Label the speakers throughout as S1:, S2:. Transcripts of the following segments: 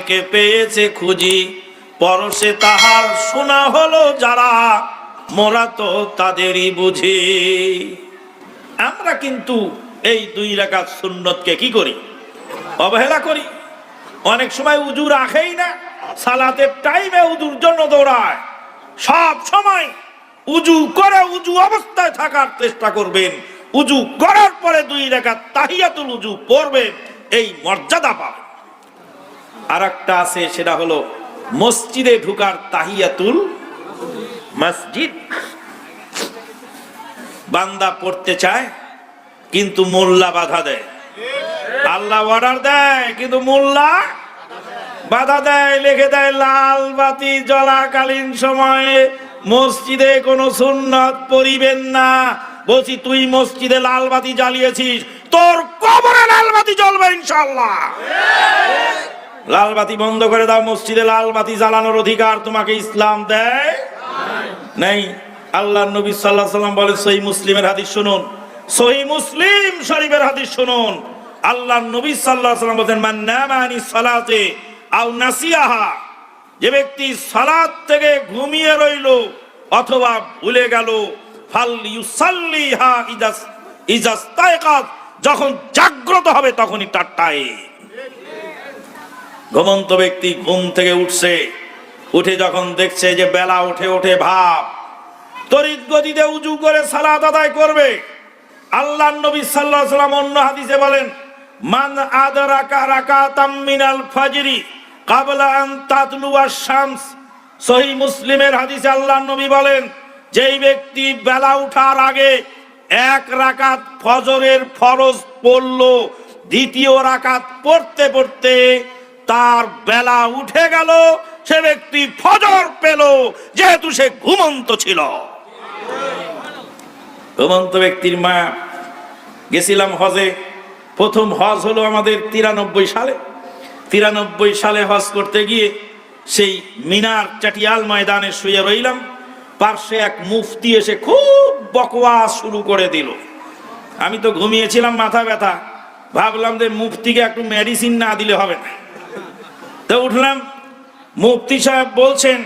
S1: কে পেয়েছে খুঁজি, পরশে তাহার শোনা হলো যারা, মোরা তো তাদেরই বুঝি। আমরা কিন্তু এই 2 রাকাত সুন্নতকে কি করি? অবহেলা করি। অনেক সময় উজু রাখেই না, সালাতের টাইমে উজুর জন্য দৌড়ায়। সব সময় উজু করে উজু অবস্থায় থাকার চেষ্টা করবেন, উজু করার পরে 2 রাকাত তাহিয়াতুল উজু পড়বেন, এই মর্যাদা পাবেন। আর একটা আছে, সেটা হলো মসজিদে ঢুকার তাহিয়াতুল মসজিদ। বান্দা পড়তে চায় কিন্তু মোল্লা বাধা দেয়। আল্লাহ অর্ডার দেয় কিন্তু মোল্লা বাধা দেয়, লিখে দেয় লাল বাতি জ্বলাকালীন সময়ে মসজিদে কোনো সুন্নাত পড়িবেন না। বলছি, তুই মসজিদে লাল বাতি জ্বালিয়েছিস, তোর কবরে লাল বাতি জ্বলবে ইনশাআল্লাহ। লাল বাতি বন্ধ করে দাও। মসজিদে লাল বাতি জ্বালানোর অধিকার তোমাকে ইসলাম দেয় নাই। আল্লাহ নবী সাল্লাল্লাহু আলাইহি ওয়াসাল্লাম বলেন, সহিহ মুসলিমের হাদিস শুনুন, সহিহ মুসলিম শরীফের হাদিস শুনুন। আল্লাহ নবী সাল্লাল্লাহু আলাইহি ওয়াসাল্লাম বলেন, মান নামা আনিস সালাতে আও নাসিয়াহা, যে ব্যক্তি সালাত থেকে ঘুমিয়ে রইল অথবা ভুলে গেল, ফাল ইউসাল্লিহা ইজাস্তায়কাত, যখন জাগ্রত হবে তখনই তার টাইম। ঘুমন্ত ব্যক্তি ঘুম থেকে উঠছে, উঠে যখন দেখছে যে বেলা উঠে ওঠে ভাব, তড়িৎ গতিতে উজু করে সালাত আদায় করবে। আল্লাহর নবী সাল্লাল্লাহু আলাইহি ওয়াসাল্লাম অন্য হাদিসে বলেন, মান আদরাকা রাকাতাম মিনাল ফাজরি ক্বাবলা আন তাতলুয়া শামস। সহিহ মুসলিমের হাদিসে আল্লাহর নবী বলেন, যেই ব্যক্তি বেলা ওঠার আগে 1 রাকাত ফজরের ফরজ পড়ল, দ্বিতীয় রাকাত পড়তে পড়তে তার বেলা উঠে গেল, সে ব্যক্তি ফজর পেল, যেহেতু সে ঘুমন্ত ছিল। ঘুমন্ত ব্যক্তির মা গেছিলাম হজে। প্রথম হজ হলো আমাদের 93 সালে। 93 সালে হজ করতে গিয়ে সেই মিনার চাটিয়াল ময়দানে শুয়ে রইলাম। পার্শ্বে এক মুফতি এসে খুব বকওয়াস শুরু করে দিল। আমি তো ঘুমিয়েছিলাম, মাথা ব্যথা, ভাবলাম যে মুফতিকে একটু মেডিসিন না দিলে হবে না। তো উঠলাম, মুফতি সাহেব বলছেন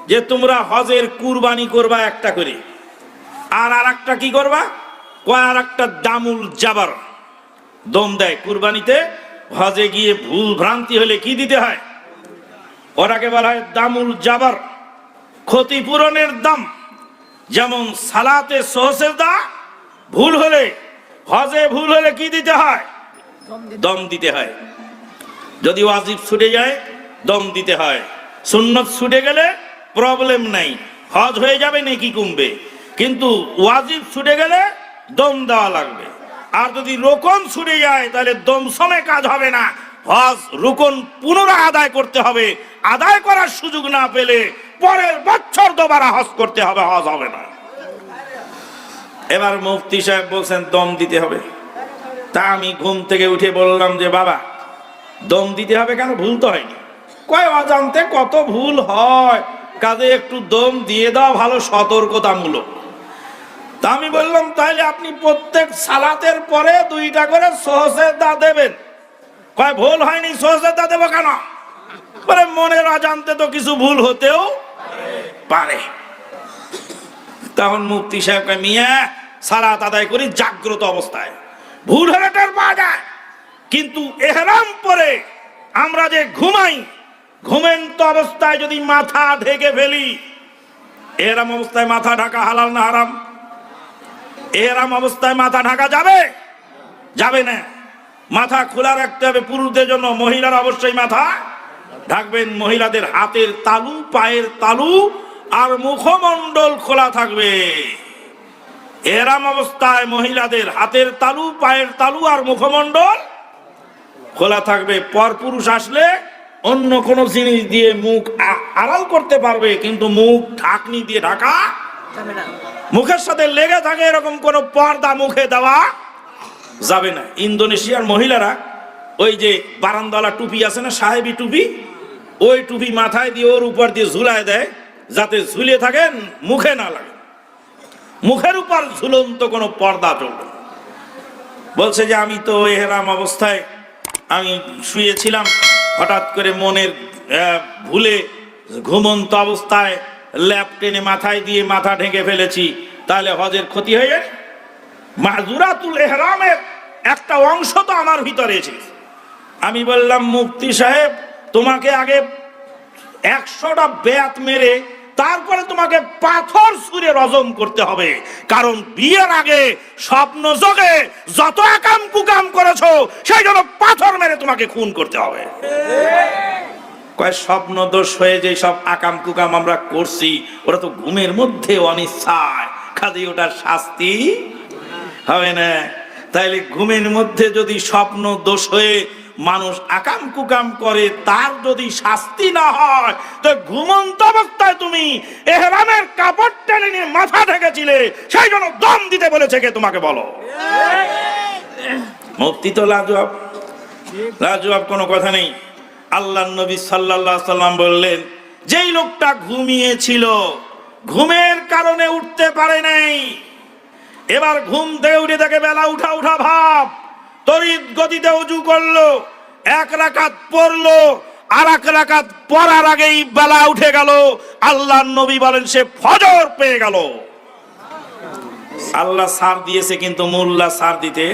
S1: যে তোমরা হজের কুরবানি করবা একটা করে, আর একটা কি করবা, আর একটা দামুল জাবার দম দেয় কুরবানিতে। হজে গিয়ে ভুল ভ্রান্তি হলে কি দিতে হয়, ওটাকে বলা হয় দামুল জাবার, ক্ষতিপূরণের দাম। যেমন সালাতে সহসেজদা ভুল হলে, হজে ভুল হলে কি দিতে হয়, দম দিতে হয়। যদি ওয়াজিব ছুটে যায় দম দিতে হয়, সুন্নত ছুটে গেলে প্রবলেম নাই, হজ হয়ে যাবে নাকি কমবে, কিন্তু ওয়াজিব ছুটে গেলে দম দেওয়া লাগবে। আর যদি রোকন ছুটে যায় তাহলে দম সমে কাজ হবে না, হজ রোকন পুনরায় আদায় করতে হবে। আদায় করার সুযোগ না পেলে পরের বছর দুবারা হজ করতে হবে, হজ হবে না। এবার মুফতি সাহেব বলছেন দম দিতে হবে। তা আমি ঘুম থেকে উঠে বললাম যে বাবা, দম দিতে হবে কেন, ভুল তো হয়নি। কয় অজান্তে কত ভুল হয়, কাজে একটু দম দিয়ে দাও, ভালো সতর্কতামূলক। তা আমি বললাম, তাহলে আপনি প্রত্যেক সালাতের পরে 2টা করে সহসেজদা দেবেন। কয় ভুল হয়নি, সহসেজদা দেবো কেন? বলে মনের অজান্তে তো কিছু ভুল হতেও পারে। তখন মুফতি সাহেব কয়, মিয়া সালাত আদায় করি জাগ্রত অবস্থায়, ভুল হলে টের পাওয়া যায়, কিন্তু ইহরাম পরে আমরা যে ঘুমাই, ঘুমন্ত অবস্থায় যদি মাথা ঢেকে ফেলি, ইহরাম অবস্থায় মাথা ঢাকা হালাল না হারাম? ইহরাম অবস্থায় মাথা ঢাকা যাবে? যাবে না। মাথা খোলা রাখতে হবে পুরুষদের জন্য, মহিলারা অবশ্যই মাথা ঢাকবেন। মহিলাদের হাতের তালু, পায়ের তালু আর মুখমণ্ডল খোলা থাকবে। ইহরাম অবস্থায় মহিলাদের হাতের তালু, পায়ের তালু আর মুখমণ্ডল খোলা থাকবে। পরপুরুষ আসলে অন্য কোন জিনিস দিয়ে মুখ আড়াল করতে পারবে, কিন্তু মুখ ঢাকনি দিয়ে ঢাকা যাবে না। মুখের সাথে লেগে থাকে এরকম কোন পর্দা মুখে দেওয়া যাবে না। ইন্দোনেশিয়ার মহিলারা ওই যে বারান্দালা টুপি আছে না, সাহেবি টুপি, ওই টুপি মাথায় দিয়ে ওর উপর দিয়ে ঝুলায় দেয়, যাতে ঝুলে থাকেন মুখে না লাগে। মুখের উপর ঝুলন্ত কোনো পর্দা চলবে। বলছে যে আমি তো ইহরাম অবস্থায় আমি শুয়েছিলাম, হঠাৎ করে মনের ভুলে ঘুমন্ত অবস্থায় ল্যাপ টেনে মাথায় দিয়ে মাথা ঢেকে ফেলেছি, তাহলে হজের ক্ষতি হয়ে যায়। মাহজুরাতুল ইহরামের একটা অংশ তো আমার ভিতরে এসে। আমি বললাম, মুফতি সাহেব, তোমাকে আগে 100টা বেয়াত মেরে তারপরে তোমাকে পাথর ছুঁড়ে রজম করতে হবে, কারণ বিয়ের আগে স্বপ্ন যোগে যত আকাম কুকাম করেছো সেই জন্য পাথর মেরে তোমাকে খুন করতে হবে। কয় স্বপ্ন দোষ হয়ে যে সব আকাম কুকাম আমরা করছি, ওরা তো ঘুমের মধ্যে অনিচ্ছায়, কাজে ওটার শাস্তি হবে না। তাইলে ঘুমের মধ্যে যদি স্বপ্ন দোষ হয়ে মানুষ আকাম কুকাম করে, তার যদি শাস্তি না হয়, তো ঘুমন্ত অবস্থায় তুমি ইহরামের কাপড় টেনে নিয়ে মাথা ঢেকেছিলে, সেই জন্য দম দিতে বলেছে কে তোমাকে বলো? মুফতি তো লাজবাব, লাজবাব কোনো কথা নেই। আল্লাহর নবী সাল্লাল্লাহু আলাইহি সাল্লাম বললেন, যেই লোকটা ঘুমিয়েছিল, ঘুমের কারণে উঠতে পারে নাই, এবার ঘুম থেকে উঠে তাকে বেলা উঠা উঠা ভাব, তড়িৎ গতিতে ওযু করলো, 1 রাকাত পড়লো, আর 1 রাকাত পড়ার আগেই বেলা উঠে গেল, আল্লাহর নবী বলেন সে ফজর পেয়ে গেল। আল্লাহ ছাড় দিয়েছে, কিন্তু মোল্লা ছাড় দিতে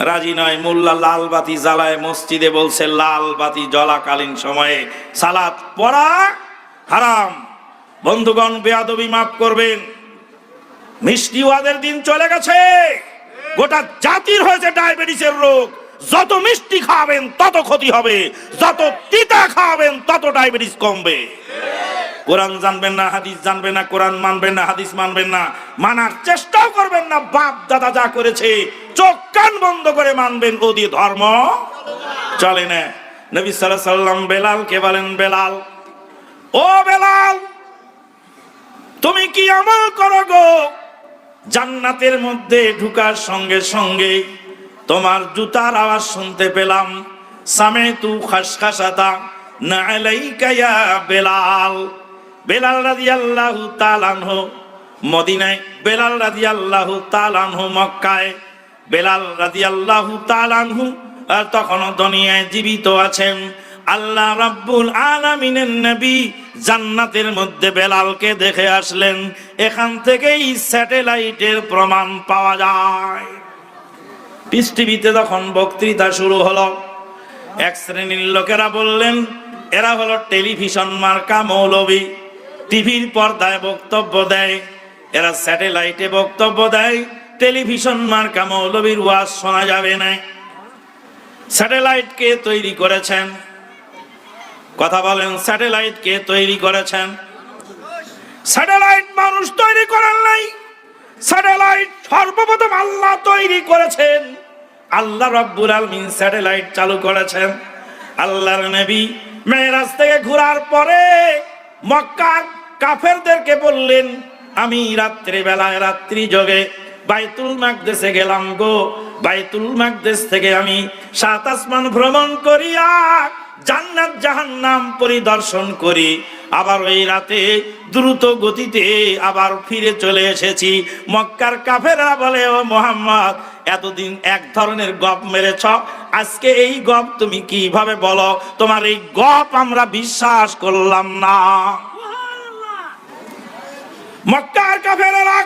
S1: রাজি নয়। মোল্লা লাল বাতি জ্বালায় মসজিদে, বলছে লাল বাতি জ্বলাকালীন সময়ে সালাত পড়া হারাম। বন্ধুগণ, বেয়াদবি মাফ করবেন, মিষ্টি ওয়াদের দিন চলে গেছে। গোটা জাতির হয়েছে ডায়াবেটিসের রোগ। যত মিষ্টি খাবেন তত ক্ষতি হবে, যত তিতা খাবেন তত ডায়াবেটিস কমবে। কোরআন জানবেন না, হাদিস জানবেন না, কোরআন মানবেন না, হাদিস মানবেন না, মানার চেষ্টাও করবেন না। বাপ দাদা যা করেছে চোখ কান বন্ধ করে মানবেন, ও দিয়ে ধর্ম চলে না। নবী সাল্লাল্লাহু আলাইহি সাল্লাম বেলালকে বলেন, বেলাল, ও বেলাল, তুমি কি আমল করো গো? জান্নাতের মধ্যে ঢুকার সঙ্গে সঙ্গে তোমার জুতার আওয়াজ শুনতে পেলাম। সামিতু খাসখাসাতা নালাইকা ইয়া বেলাল। বেলাল রাদিয়াল্লাহু তাআলা আনহু মদিনায়, বেলাল রাদিয়াল্লাহু তাআলা আনহু মক্কায়, বেলাল রাদিয়াল্লাহু তাআলা আনহু আর তখনও দুনিয়ায় জীবিত আছেন। আল্লাহ রাব্বুল আলামিনের নবী জান্নাতের মধ্যে বেলালকে দেখে আসলেন। এখান থেকেই স্যাটেলাইটের প্রমাণ পাওয়া যায়। পিস টিভিতে যখন বক্তৃতা শুরু হলো, এক শ্রেণীর লোকেরা বললেন, এরা হলো টেলিভিশন মার্কা মৌলবী, টিভির পর্দায় বক্তব্য দেয়, এরা স্যাটেলাইটে বক্তব্য দেয়, টেলিভিশন মার্কা মৌলবীর ওয়াজ শোনা যাবে না। স্যাটেলাইট কে তৈরি করেছেন? কথা বলেন, স্যাটেলাইট কে তৈরি করেছেন? স্যাটেলাইট মানুষ তৈরি করেন নাই, স্যাটেলাইট সর্বপ্রথম আল্লাহ তৈরি করেছেন। আল্লাহ রাব্বুল আলামিন স্যাটেলাইট চালু করেছেন। আল্লাহর নবী মেরাজ থেকে ঘোরার পরে মক্কার কাফেরদেরকে বললেন, আমি রাত্রি বেলায় রাত্রি যোগে বাইতুল মাকদেসে গেলাম গো। বাইতুল মাকদেস থেকে আমি 7 আসমান ভ্রমণ করিয়া জান্নাত জাহান্নাম পরিদর্শন করি, আবার ওই রাতে দ্রুত গতিতে আবার ফিরে চলে এসেছি। মক্কার কাফেররা বলে, ও মুহাম্মদ, এতদিন এক ধরনের গপ মেরেছ, আজকে এই গপ তুমি কিভাবে বলো? তোমার এই গপ আমরা বিশ্বাস করলাম না। মক্কার কাফেররা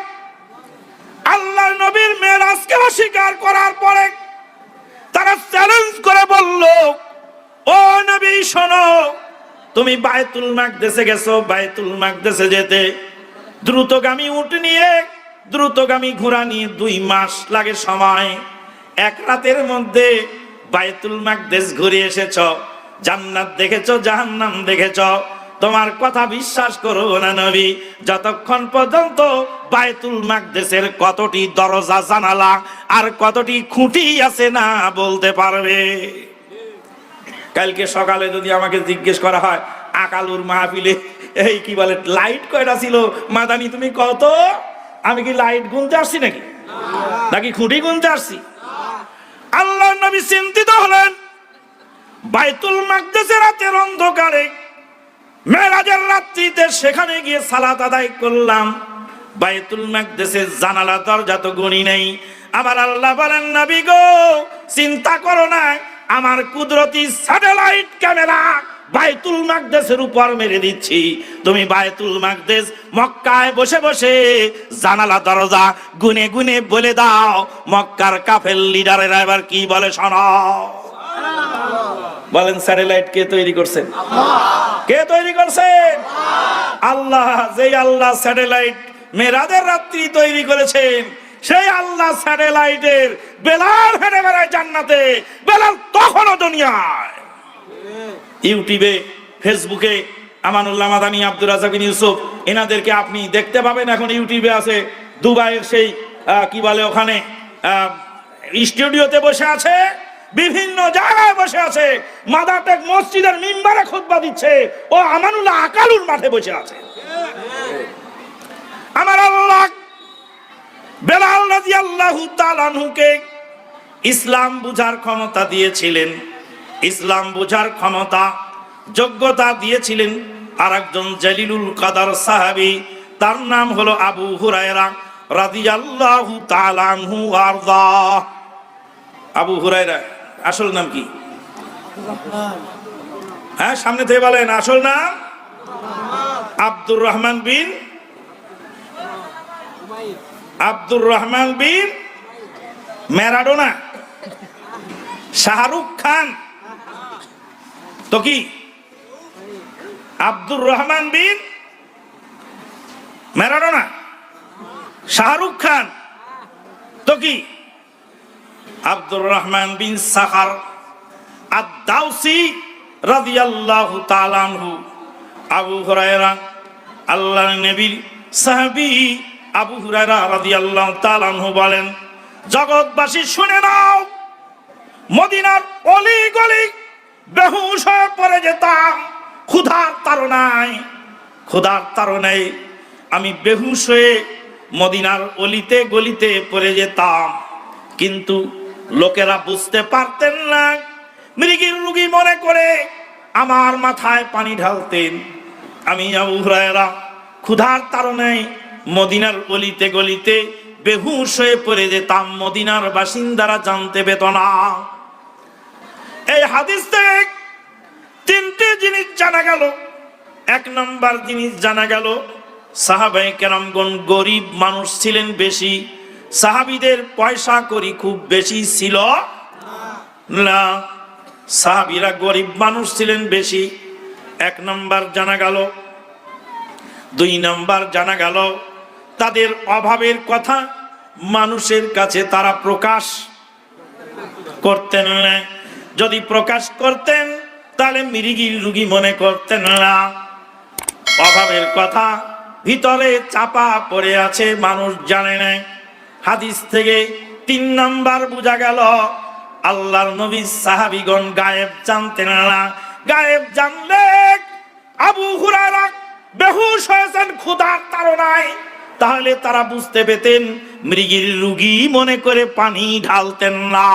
S1: আল্লাহর নবীর মেরাজকে অস্বীকার করার পরে তারা চ্যালেঞ্জ করে বলল, ও নবী শোনো, তুমি বাইতুল মাকদেসে গেছো, বাইতুল মাকদেসে যেতে দ্রুতগামী উট নিয়ে, দ্রুতগামী ঘোড়া নিয়ে 2 মাস লাগে সময়। 1 রাতের মধ্যে বাইতুল মাকদেস ঘুরে এসেছ, জান্নাত দেখেছ, জাহান্নাম দেখেছ, তোমার কথা বিশ্বাস করো না নবী, যতক্ষণ পর্যন্ত বাইতুল মাকদেসের কতটি দরজা জানালা আর কতটি খুঁটি আছে না বলতে পারবে। কালকে সকালে যদি আমাকে জিজ্ঞেস করা হয়, আকালুর মাহফিলে এই কি বলে লাইট কয়টা ছিল মাদানি তুমি কত, আমি কি লাইট গুনতে আসছি নাকি খুঁটি গুনতে আসছি? আল্লাহর নবী চিন্তিত হলেন। বাইতুল মাকদেসের রাতের অন্ধকারে, মেরাজের রাত্রিতে সেখানে গিয়ে সালাত আদায় করলাম। বাইতুল মাকদেসের জানালা দরজা তো গুনি নেই। আবার আল্লাহ বলেন, নবী গো, চিন্তা করো না, আমার কুদরতি স্যাটেলাইট ক্যামেরা বাইতুল মাকদেসের উপর মেরে দিচ্ছি। তুমি বাইতুল মাকদেস মক্কায় বসে বসে জানালা দরজা গুনে গুনে বলে দাও মক্কার কাফের লিডারেরা এবার কি বলে শোনো। বলেন স্যাটেলাইট কে তৈরি করছেন? কে তৈরি করছেন? আল্লাহ। যেই আল্লাহ স্যাটেলাইট মেরাজের রাত্রি তৈরি করেছেন, সেই আল্লাহ স্যাটেলাইটের বেলাল হেঁটে বেড়ায় জান্নাতে, বেলাল তখনও দুনিয়ায়। ইউটিউবে, ফেসবুকে আমানুল্লাহ মাদানী, আব্দুর রাজ্জাক বিন ইউসুফ, এনাদেরকে আপনি দেখতে পাবেন। এখন ইউটিউবে আছে দুবাইয়ের সেই কি বলে ওখানে স্টুডিওতে বসে আছে, বিভিন্ন জায়গায় বসে আছে, মাদারটেক মসজিদের মিম্বারে খুতবা দিচ্ছে, ও আমানুল্লাহ আকালুর মাঠে বসে আছে। আমার আল্লাহ বেলাল রাদিয়াল্লাহু তাআলা আনহুকে ইসলাম বুঝার ক্ষমতা দিয়েছিলেন, ইসলাম বুঝার ক্ষমতা যোগ্যতা দিয়েছিলেন আর একজন জলিলুল কদর সাহাবী, তার নাম হলো আবু হুরায়রা রাদিয়াল্লাহু তাআলা আনহু ওয়ারদা। আবু হুরায়রা আসল নাম কি? হ্যাঁ, সামনে থেকে বলেন আসল নাম। আব্দুর রহমান বিন ম্যারাডোনা, শাহরুখ খান তো কি? আব্দুর রহমান বিন ম্যারাডোনা, শাহরুখ খান তো কি? আব্দুর রহমান বিন সাখার আদ-দাওসি রাদিয়াল্লাহু তাআলা আনহু। আবু হুরায়রা আল্লাহর নবীর সাহাবী আবু হুরায়রা রাদিয়াল্লাহু তাআলা আনহু বলেন, জগৎবাসী শুনে নাও, মদিনার অলি গলি বেহুশ হয়ে পড়ে যেতাম ক্ষুধার তাড়নায়, আমি বেহুশ হয়ে মদিনার অলিতে গলিতে পড়ে যেতাম, কিন্তু লোকেরা বুঝতে পারতেন না, মৃগীর রোগী মনে করে আমার মাথায় পানি ঢালতেন। আমি আবু হুরায়রা ক্ষুধার তাড়নায় মদিনার অলিতে গলিতে বেহুশ হয়ে পড়ে যেতাম, মদিনার বাসিন্দারা জানতে পেত না। এই হাদিস থেকে তিনটি জিনিস জানা গেল। এক নম্বর জিনিস জানা গেল, সাহাবায়ে কেরামগণ গরিব মানুষ ছিলেন বেশি, সাহাবীদের পয়সা করি খুব বেশি ছিল না, সাহাবীরা গরিব মানুষ ছিলেন বেশি। এক নম্বর জানা গেল। দুই নম্বর জানা গেল, তাদের অভাবের কথা মানুষের কাছে তারা প্রকাশ করতেন না। যদি প্রকাশ করতেন তাহলে মৃগীর রোগী মনে করতেন না। অভাবের কথা ভিতরে চাপা পড়ে আছে, মানুষ জানে না। হাদিস থেকে তিন নাম্বার বোঝা গেল, আল্লাহর নবী সাহাবীগণ গায়েব জানতেন না। গায়েব জানলে আবু হুরায়রা বেহুশ হয়েছেন ক্ষুধার তাড়নায়, তাহলে তারা বুঝতে পেতেন, মৃগীর রোগী মনে করে পানি ঢালতেন না।